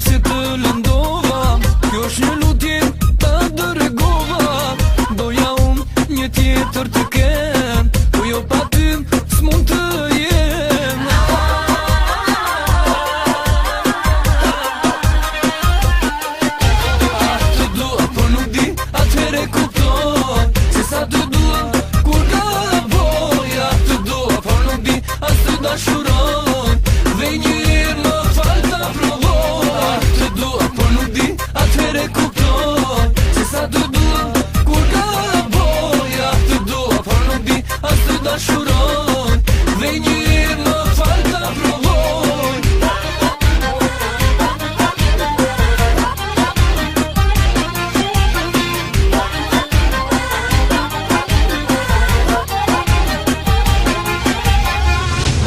që të lëndova, kjo është një lutje të dërgova. Doja unë një tjetër të kem, po jo pa ty s'mund të jem. Të dua po nuk di, atëhere kuptoj se sa të dua kur gaboja. Të dua po nuk di, as të dashuroj, dhe një herë më fal ta provoj. Të dua po nuk di, atëhere kuptoj se sa të dua kur gaboja. Të dua po nuk di, as të dashuroj, dhe një herë më fal ta provoj.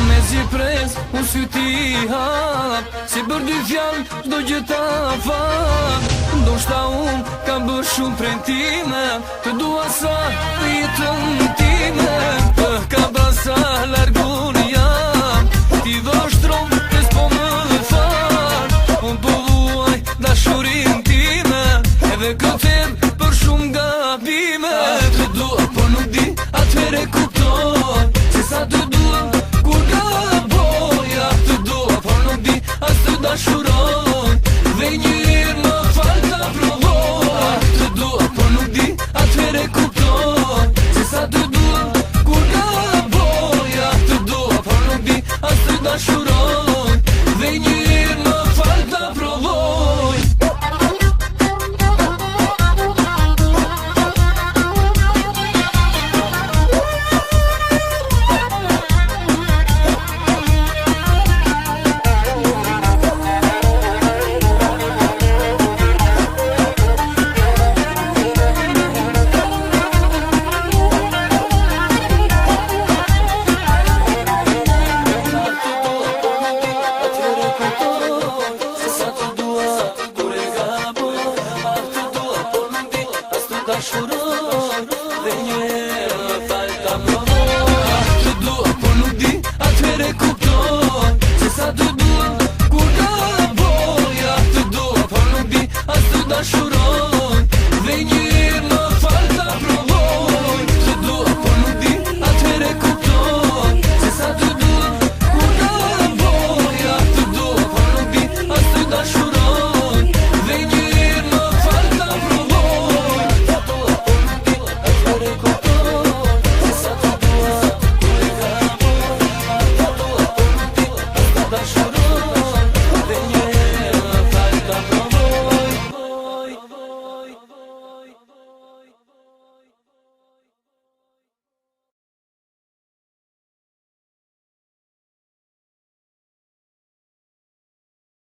Me si pres, unë sy ti hap, si bër dy fjall, s'do gjë ta fal. Ndoshta unë kam bërë shumë premtime, të dua sa të jetën time. Ka basa largun jam, ti vështron të s'po më fal. Unë po vuaj dashurin time, edhe këtem për shumë gabime. Të dua po nuk di, atëhere kuptoj se sa të dua kur gaboja. Të dua po nuk di, as të dashuroj,